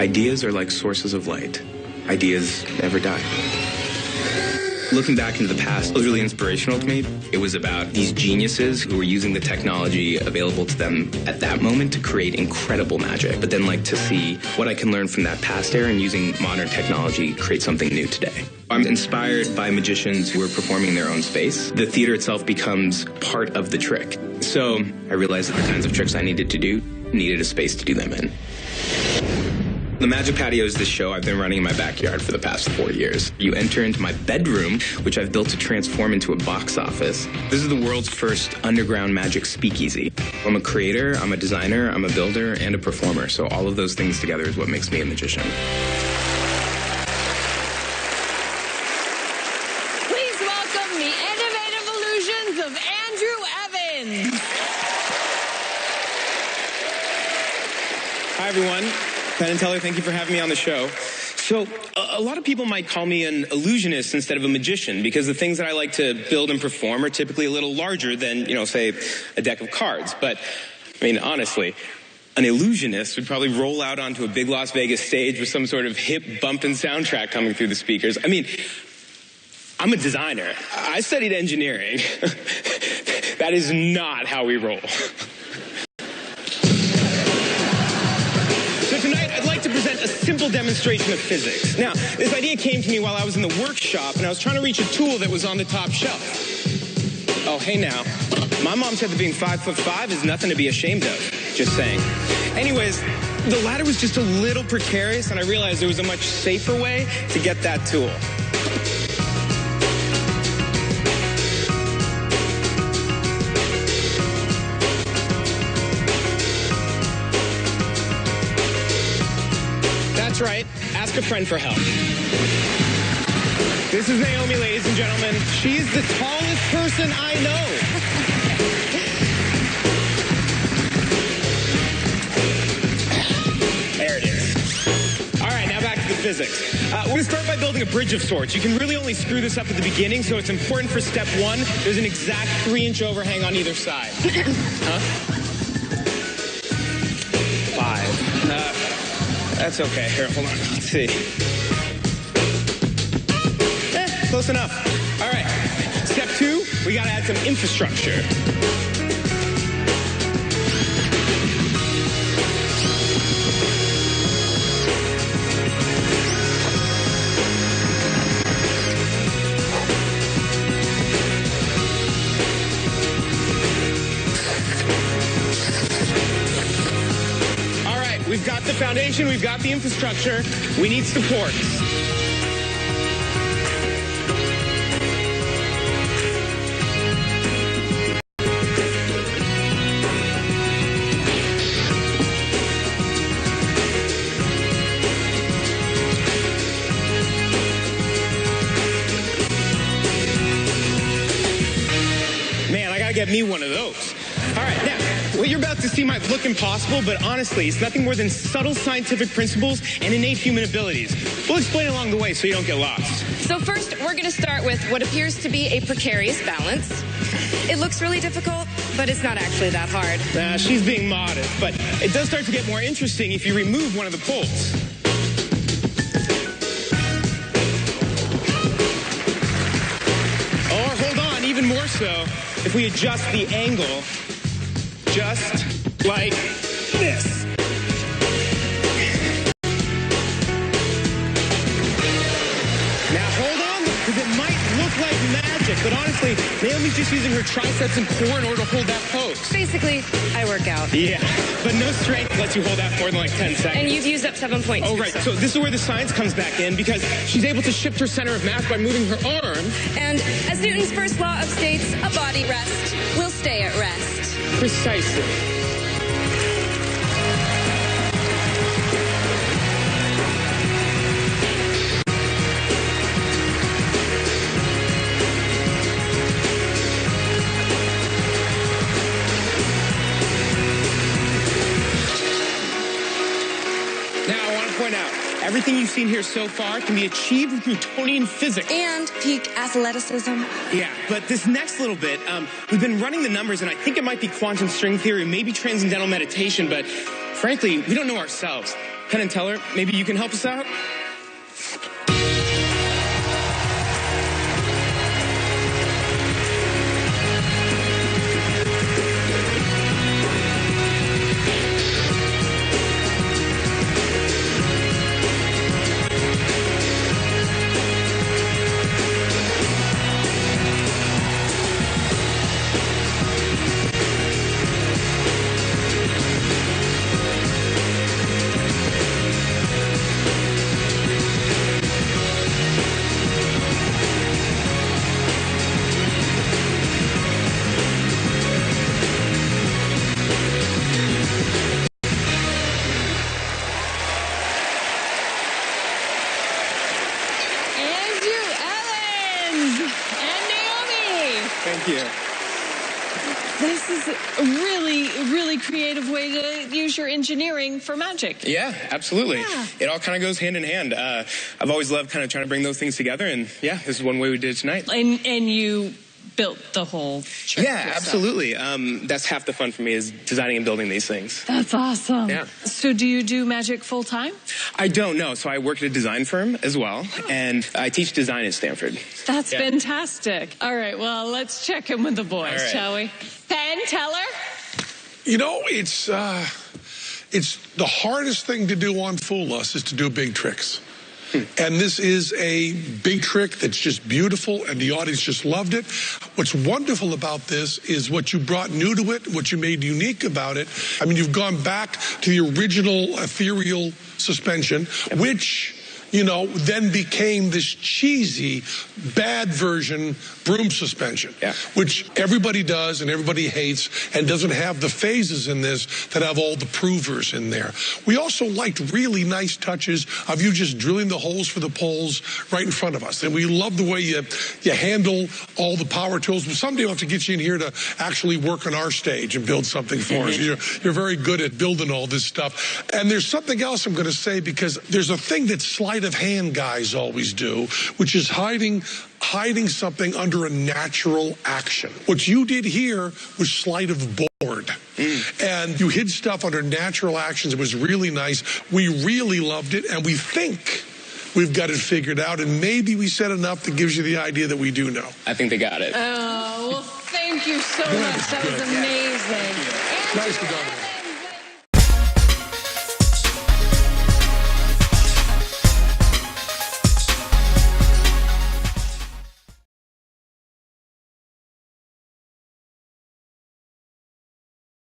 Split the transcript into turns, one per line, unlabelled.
Ideas are like sources of light. Ideas never die. Looking back into the past was really inspirational to me. It was about these geniuses who were using the technology available to them at that moment to create incredible magic. But then to see what I can learn from that past era and using modern technology create something new today. I'm inspired by magicians who are performing in their own space. The theater itself becomes part of the trick. So I realized that the kinds of tricks I needed to do needed a space to do them in. The Magic Patio is this show I've been running in my backyard for the past 4 years. You enter into my bedroom, which I've built to transform into a box office. This is the world's first underground magic speakeasy. I'm a creator, I'm a designer, I'm a builder, and a performer. So all of those things together is what makes me a magician.
Please welcome the innovative illusions of Andrew Evans.
Hi, everyone. Penn and Teller, thank you for having me on the show. So, a lot of people might call me an illusionist instead of a magician because the things that I like to build and perform are typically a little larger than, say, a deck of cards. But, honestly, an illusionist would probably roll out onto a big Las Vegas stage with some sort of hip bumping soundtrack coming through the speakers. I'm a designer. I studied engineering. That is not how we roll. To present a simple demonstration of physics. Now, this idea came to me while I was in the workshop, and I was trying to reach a tool that was on the top shelf. Oh, hey now. My mom said that being 5'5" is nothing to be ashamed of. Just saying. Anyways, the ladder was just a little precarious, and I realized there was a much safer way to get that tool. That's right. Ask a friend for help. This is Naomi, ladies and gentlemen. She's the tallest person I know. There it is. All right, now back to the physics. We're going to start by building a bridge of sorts. You can really only screw this up at the beginning, so it's important for step one. There's an exact 3-inch overhang on either side. Huh? 5. That's okay. Here, hold on. Let's see. Close enough. All right. Step 2, we got to add some infrastructure. We've got the foundation, we've got the infrastructure, we need supports. Man, I gotta get me one of those. All right, now, what you're about to see might look impossible, but honestly, it's nothing more than subtle scientific principles and innate human abilities. We'll explain along the way so you don't get lost.
So first, we're going to start with what appears to be a precarious balance. It looks really difficult, but it's not actually that hard.
She's being modest, but it does start to get more interesting if you remove one of the poles. Or hold on, even more so, if we adjust the angle just like this. Now hold on, because it might look like magic, but honestly, Naomi's just using her triceps and core in order to hold that pose.
Basically, I work out.
Yeah, but no strength lets you hold that for more than like 10 seconds.
And you've used up 7 points.
Oh, right. So this is where the science comes back in, because she's able to shift her center of mass by moving her arm.
And as Newton's first law states, a body rest will stay at rest.
Precisely. Everything you've seen here so far can be achieved with Newtonian physics.
And peak athleticism.
Yeah, but this next little bit, we've been running the numbers, and I think it might be quantum string theory, maybe transcendental meditation, but frankly, we don't know ourselves. Penn and Teller, maybe you can help us out? Thank you.
This is a really, really creative way to use your engineering for magic.
Yeah, absolutely.
Yeah.
It all kind of goes hand in hand. I've always loved kind of trying to bring those things together, and yeah, this is one way we did it tonight.
And you built the whole trick
Yeah,
yourself.
absolutely. That's half the fun for me, is designing and building these things.
That's awesome.
Yeah.
So do you do magic full time?
I don't know. So I work at a design firm as well, and I teach design at Stanford.
That's
Yeah.
fantastic. All right, well, let's check in with the boys,
All right.
shall we? Penn, Teller?
You know, it's the hardest thing to do on Fool Us is to do big tricks. And this is a big trick that's just beautiful, and the audience just loved it. What's wonderful about this is what you brought new to it, what you made unique about it. I mean, you've gone back to the original ethereal suspension, which, you know, then became this cheesy, bad version broom suspension, which everybody does and everybody hates, and doesn't have the phases in this that have all the provers in there. We also liked really nice touches of you just drilling the holes for the poles right in front of us. And we love the way you handle all the power tools. But someday we'll have to get you in here to actually work on our stage and build something for us. You're very good at building all this stuff. And there's something else I'm going to say, because there's a thing that sleight of hand guys always do, which is hiding something under a natural action. What you did here was sleight of board. And you hid stuff under natural actions. It was really nice. We really loved it, and we think we've got it figured out, and maybe we said enough that gives you the idea that we do know.
I think they got it.
Oh, well, thank you so much. That was amazing.
Nice to go.